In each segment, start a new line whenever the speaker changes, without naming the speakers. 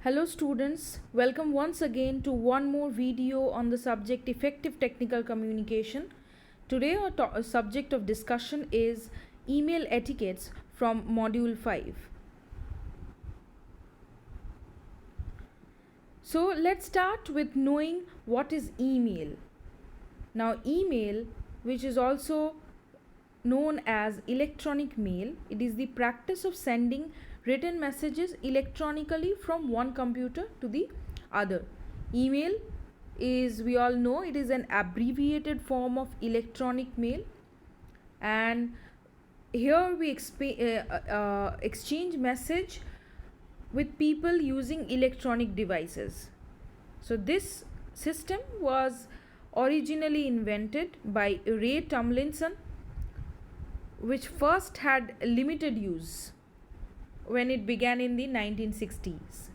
Hello students, welcome once again to one more video on the subject effective technical communication. Today our subject of discussion is email etiquettes from module 5. So let's start with knowing what is email. Now email, which is also known as electronic mail, it is the practice of sending written messages electronically from one computer to the other. Email is, we all know, it is an abbreviated form of electronic mail, and here we exchange message with people using electronic devices. So this system was originally invented by Ray Tomlinson, which first had limited use when it began in the 1960s.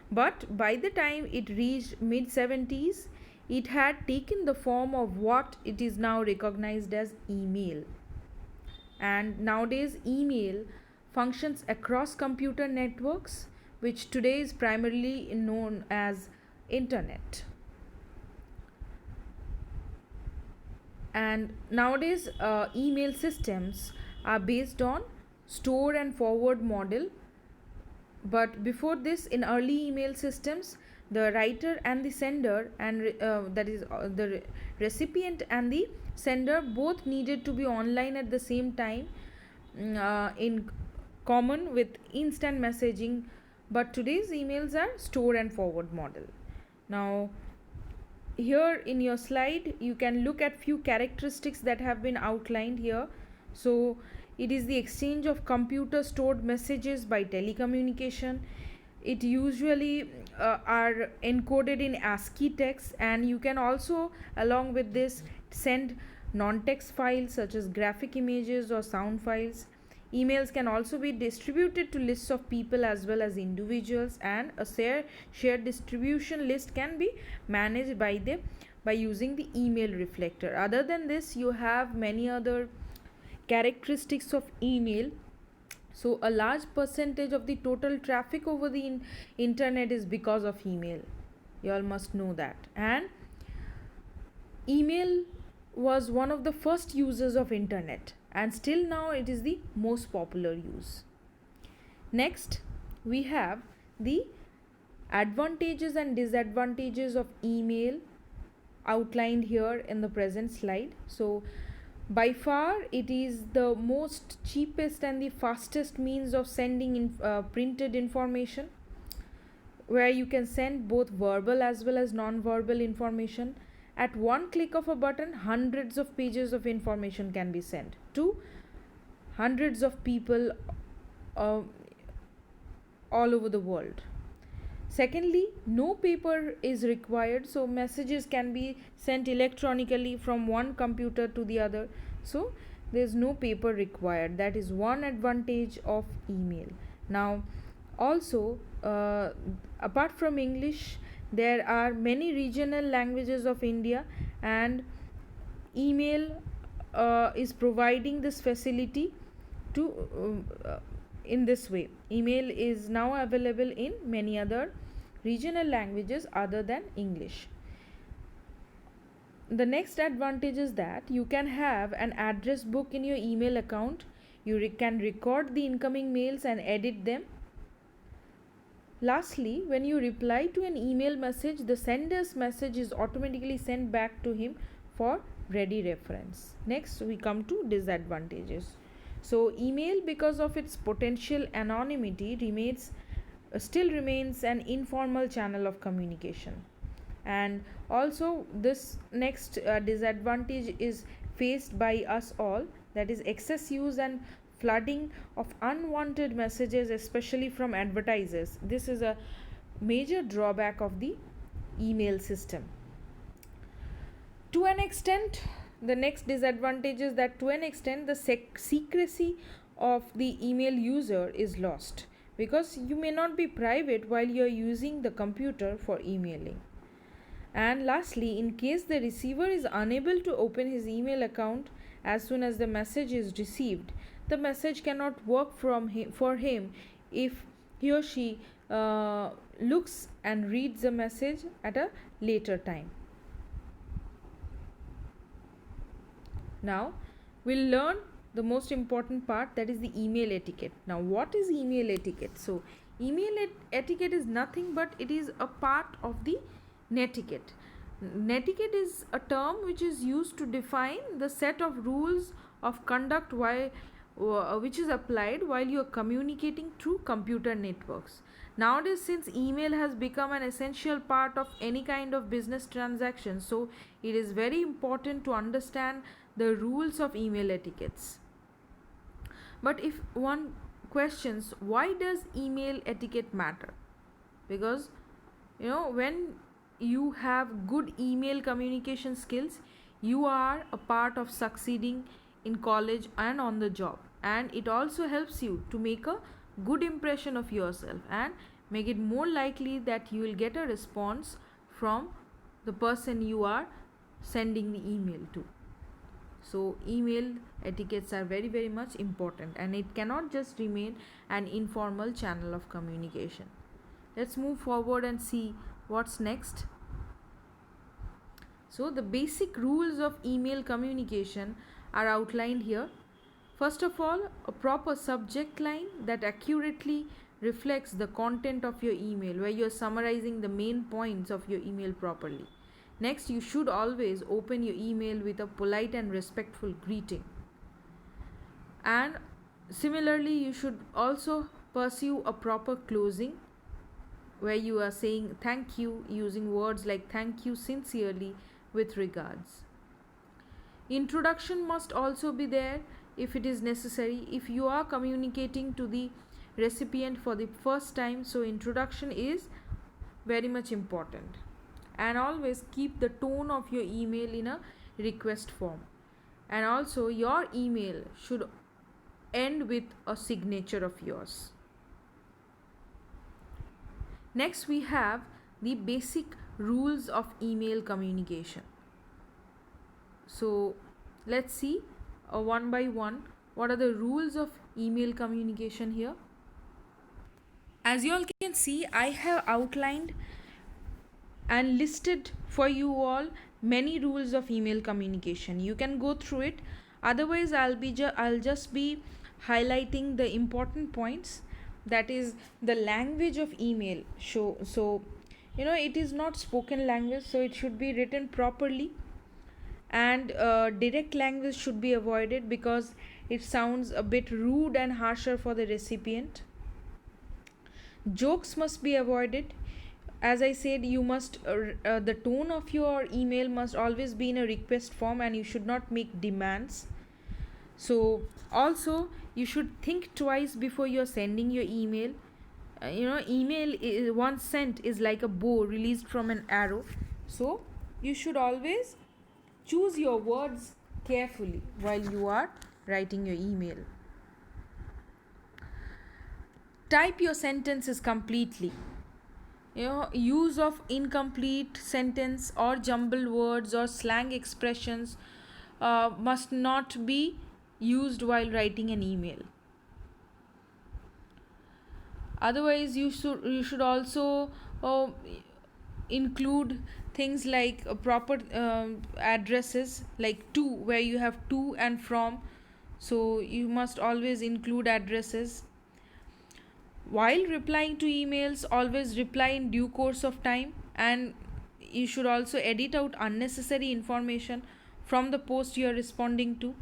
But by the time it reached mid 70s, it had taken the form of what it is now recognized as email. And nowadays email functions across computer networks, which today is primarily known as internet. And nowadays email systems are based on store and forward model, but before this, in early email systems, the writer and the sender, and that is the recipient and the sender, both needed to be online at the same time, in common with instant messaging. But today's emails are store and forward model. Now here in your slide you can look at few characteristics that have been outlined here. So it is the exchange of computer stored messages by telecommunication. It usually are encoded in ASCII text, and you can also along with this send non-text files such as graphic images or sound files. Emails can also be distributed to lists of people as well as individuals, and a shared distribution list can be managed by using the email reflector. Other than this, you have many other characteristics of email. So a large percentage of the total traffic over the internet is because of email. You all must know that. And email was one of the first users of internet, and still now it is the most popular use. Next, we have the advantages and disadvantages of email outlined here in the present slide. So by far it is the most cheapest and the fastest means of sending printed information, where you can send both verbal as well as non-verbal information. At one click of a button, hundreds of pages of information can be sent to hundreds of people all over the world. Secondly, no paper is required, so messages can be sent electronically from one computer to the other. So there is no paper required. That is one advantage of email. Now also apart from English, there are many regional languages of India, and email is providing this facility to in this way. Email is now available in many other regional languages other than English. The next advantage is that you can have an address book in your email account. You can record the incoming mails and edit them. Lastly, when you reply to an email message, the sender's message is automatically sent back to him for ready reference. Next, we come to disadvantages. So email, because of its potential anonymity, still remains an informal channel of communication. And also this next disadvantage is faced by us all, that is excess use and flooding of unwanted messages, especially from advertisers. This is a major drawback of the email system. To an extent, the next disadvantage is that to an extent the secrecy of the email user is lost, because you may not be private while you are using the computer for emailing. And lastly, in case the receiver is unable to open his email account as soon as the message is received, the message cannot work for him if he or she looks and reads the message at a later time. Now we'll learn the most important part, that is the email etiquette. Now what is email etiquette? So email etiquette is nothing but it is a part of the netiquette. Netiquette is a term which is used to define the set of rules of conduct which is applied while you are communicating through computer networks. Nowadays, since email has become an essential part of any kind of business transaction, so it is very important to understand the rules of email etiquettes. But if one questions, why does email etiquette matter? Because when you have good email communication skills, you are a part of succeeding in college and on the job, and it also helps you to make a good impression of yourself and make it more likely that you will get a response from the person you are sending the email to. So email etiquettes are very, very much important, and it cannot just remain an informal channel of communication. Let's move forward and see what's next. So the basic rules of email communication are outlined here. First of all, a proper subject line that accurately reflects the content of your email, where you are summarizing the main points of your email properly. Next, you should always open your email with a polite and respectful greeting. And similarly, you should also pursue a proper closing, where you are saying thank you using words like thank you sincerely, with regards. Introduction must also be there if it is necessary. If you are communicating to the recipient for the first time, so introduction is very much important. And always keep the tone of your email in a request form. And also your email should end with a signature of yours. Next, we have the basic rules of email communication. So let's see one by one what are the rules of email communication here. As you all can see, I have outlined and listed for you all many rules of email communication. You can go through it. Otherwise, I'll just be highlighting the important points. That is the language of email. So it is not spoken language, so it should be written properly. And direct language should be avoided because it sounds a bit rude and harsher for the recipient. Jokes must be avoided. As I said, you must the tone of your email must always be in a request form, and you should not make demands. So also you should think twice before you're sending your email. Email once sent is like a bow released from an arrow, so you should always choose your words carefully while you are writing your email. Type your sentences completely. Use of incomplete sentence or jumbled words or slang expressions must not be used while writing an email. Otherwise, you should also include things like proper addresses, like to, where you have to and from. So you must always include addresses. While replying to emails, always reply in due course of time, and you should also edit out unnecessary information from the post you are responding to.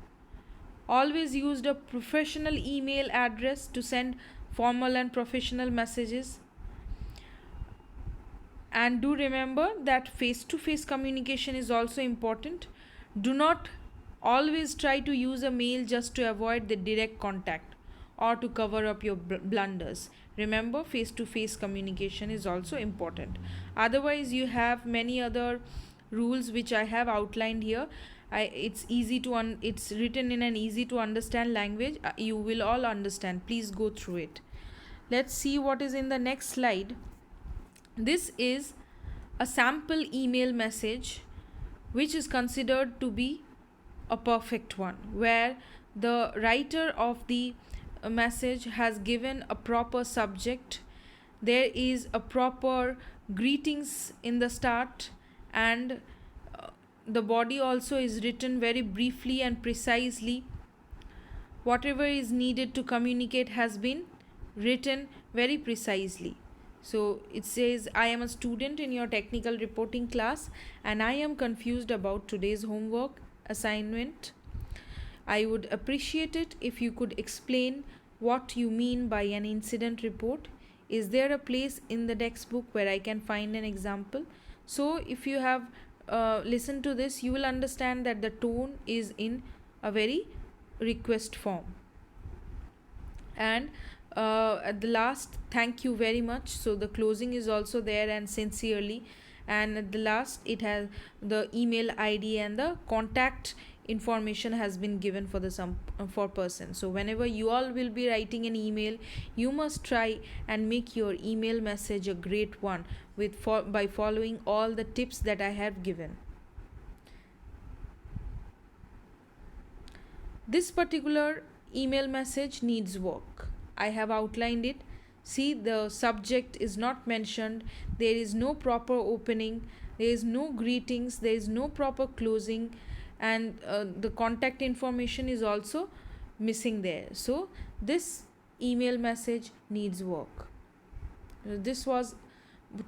Always use a professional email address to send formal and professional messages. And do remember that face-to-face communication is also important. Do not always try to use a mail just to avoid the direct contact or to cover up your blunders. Remember, face-to-face communication is also important. Otherwise, you have many other rules which I have outlined here. It's written in an easy to understand language. You will all understand. Please go through it. Let's see what is in the next slide. This is a sample email message which is considered to be a perfect one, where the writer of the message has given a proper subject, there is a proper greetings in the start, and the body also is written very briefly and precisely. Whatever is needed to communicate has been written very precisely. So it says, I am a student in your technical reporting class and I am confused about today's homework assignment. I would appreciate it if you could explain what you mean by an incident report. Is there a place in the textbook where I can find an example? So if you have listened to this, you will understand that the tone is in a very request form. And at the last, thank you very much. So the closing is also there, and sincerely. And at the last, it has the email ID and the contact information has been given for the for person. So whenever you all will be writing an email, you must try and make your email message a great one by following all the tips that I have given. This particular email message needs work. I have outlined it. See, the subject is not mentioned, there is no proper opening, there is no greetings, there is no proper closing, and the contact information is also missing there. So this email message needs work. This was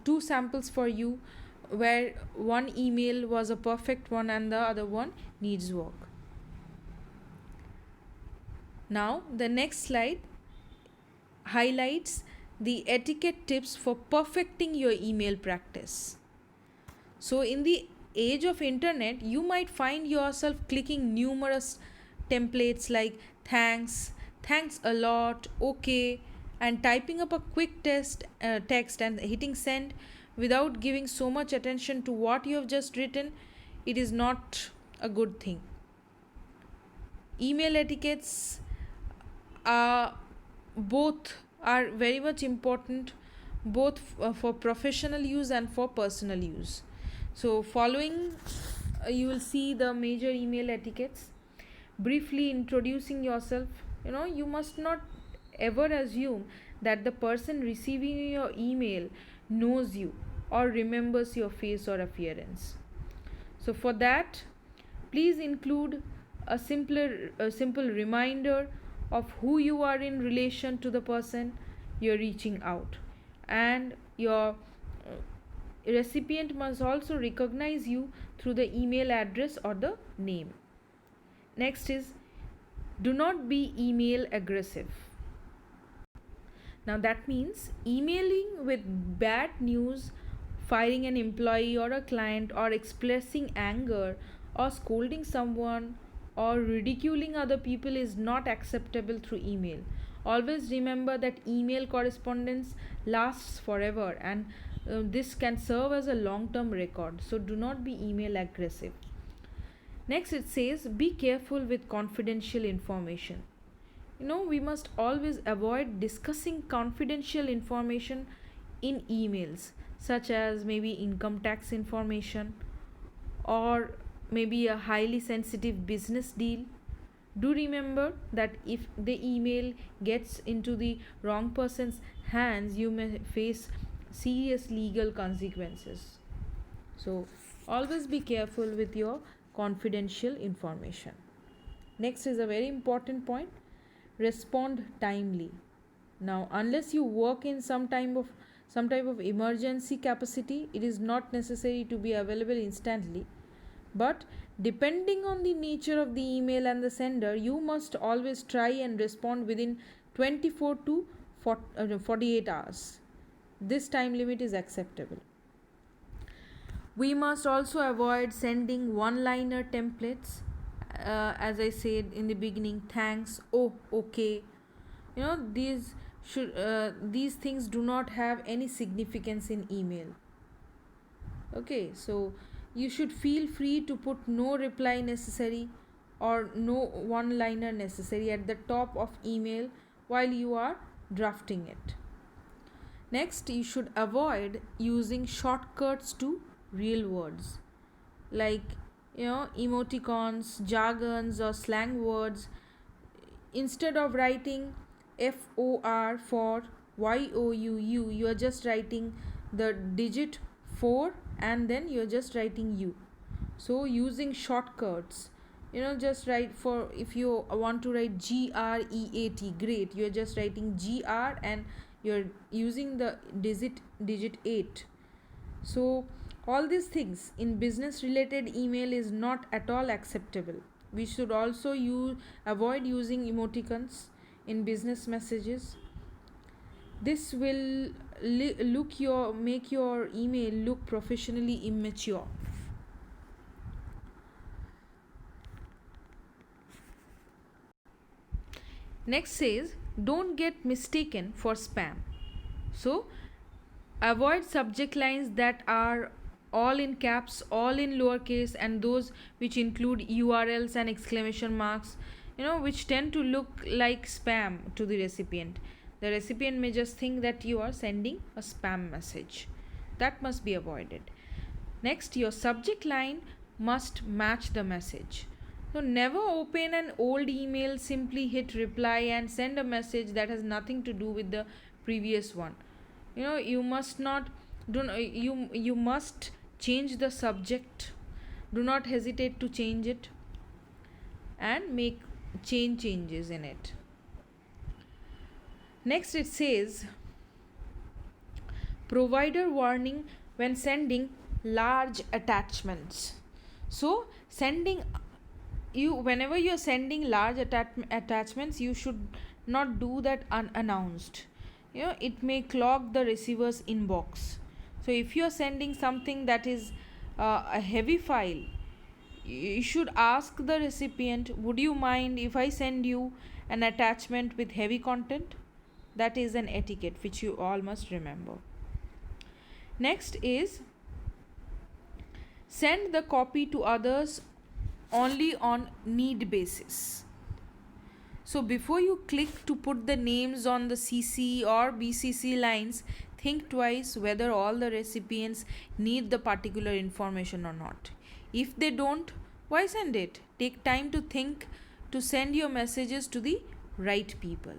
2 samples for you, where one email was a perfect one and the other one needs work. Now the next slide highlights the etiquette tips for perfecting your email practice. So in the age of internet, you might find yourself clicking numerous templates like thanks, thanks a lot, okay, and typing up a quick text and hitting send without giving so much attention to what you have just written. It is not a good thing. Email etiquettes both are very much important, both for professional use and for personal use. So following, you will see the major email etiquettes. Briefly introducing yourself. You must not ever assume that the person receiving your email knows you or remembers your face or appearance. So for that, please include a simple reminder of who you are in relation to the person you're reaching out, and your recipient must also recognize you through the email address or the name. Next is, do not be email aggressive. Now that means emailing with bad news, firing an employee or a client, or expressing anger, or scolding someone, or ridiculing other people is not acceptable through email. Always remember that email correspondence lasts forever, and this can serve as a long-term record. So do not be email aggressive. Next, it says, be careful with confidential information. We must always avoid discussing confidential information in emails, such as maybe income tax information or maybe a highly sensitive business deal. Do remember that if the email gets into the wrong person's hands, you may face serious legal consequences. So always be careful with your confidential information. Next is a very important point: respond timely. Now, unless you work in some type of emergency capacity, it is not necessary to be available instantly. But depending on the nature of the email and the sender, you must always try and respond within 24 to 48 hours. This time limit is acceptable. We must also avoid sending one-liner templates. As I said in the beginning, thanks, oh, okay. These things do not have any significance in email. Okay, so you should feel free to put no reply necessary or no one-liner necessary at the top of email while you are drafting it. Next, you should avoid using shortcuts to real words like emoticons, jargons, or slang words. Instead of writing FOR for YOUU, you are just writing the digit 4 and then you're just writing U. So using shortcuts, just write, for if you want to write GREAT, great, you're just writing GR and you're using the digit 8. So all these things in business related email is not at all acceptable. We should also avoid using emoticons in business messages. This will make your email look professionally immature. Next says, don't get mistaken for spam. So avoid subject lines that are all in caps, all in lowercase, and those which include URLs and exclamation marks, which tend to look like spam to the recipient. The recipient may just think that you are sending a spam message. That must be avoided. Next, your subject line must match the message. So never open an old email, simply hit reply and send a message that has nothing to do with the previous one. You must not you must change the subject. Do not hesitate to change it and make changes in it. Next it says, provider warning when sending large attachments. So whenever you're sending large attachments, you should not do that unannounced. It may clog the receiver's inbox. So if you're sending something that is a heavy file, you should ask the recipient, would you mind if I send you an attachment with heavy content? That is an etiquette which you all must remember. Next is, send the copy to others only on need basis. So before you click to put the names on the CC or BCC lines, think twice whether all the recipients need the particular information or not. If they don't, why send it? Take time to think to send your messages to the right people.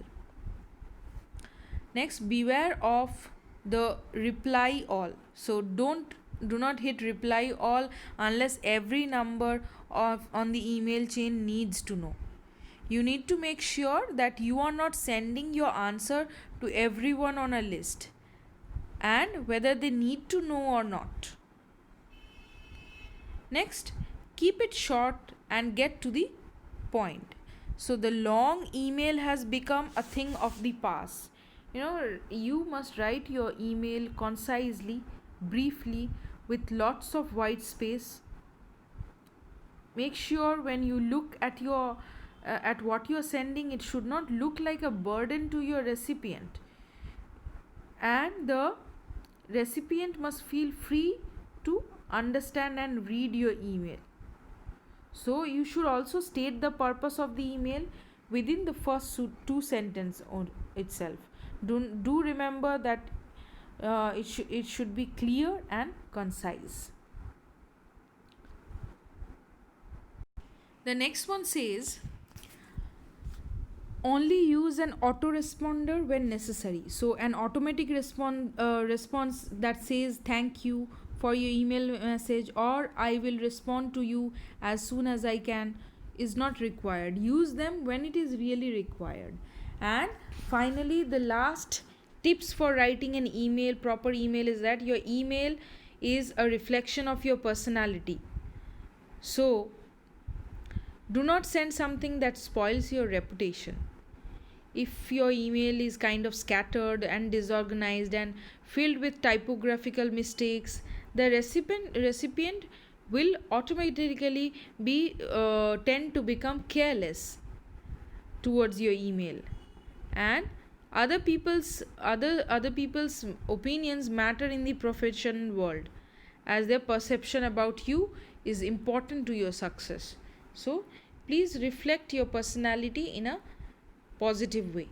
Next, beware of the reply all. So do not hit reply all unless every number on the email chain needs to know. You need to make sure that you are not sending your answer to everyone on a list, and whether they need to know or not. Next, keep it short and get to the point. So the long email has become a thing of the past. You must write your email concisely, briefly, with lots of white space. Make sure when you look at at what you're sending, it should not look like a burden to your recipient, and the recipient must feel free to understand and read your email. So you should also state the purpose of the email within the first two sentences itself. Do remember that it should be clear and concise. The next one says, only use an autoresponder when necessary. So an automatic response that says thank you for your email message or I will respond to you as soon as I can is not required. Use them when it is really required. And finally, the last tips for writing an email, proper email, is that your email is a reflection of your personality. So do not send something that spoils your reputation. If your email is kind of scattered and disorganized and filled with typographical mistakes, the recipient will automatically tend to become careless towards your email, and other people's opinions matter in the professional world, as their perception about you is important to your success. So please reflect your personality in a positive way.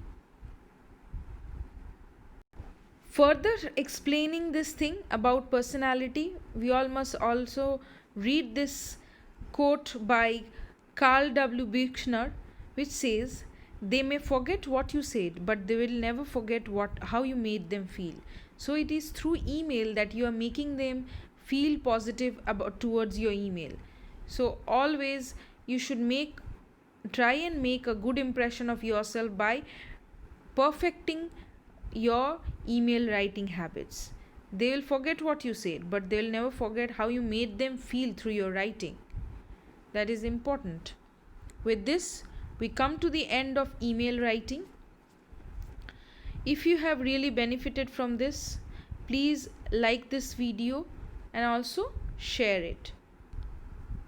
Further explaining this thing about personality, we all must also read this quote by Carl W. Buchner, which says, They may forget what you said, but they will never forget how you made them feel. So it is through email that you are making them feel positive about towards your email. So always you should try and make a good impression of yourself by perfecting your email writing habits. They will forget what you said, but they will never forget how you made them feel through your writing. That is important. With this, we come to the end of email writing. If you have really benefited from this, please like this video and also share it.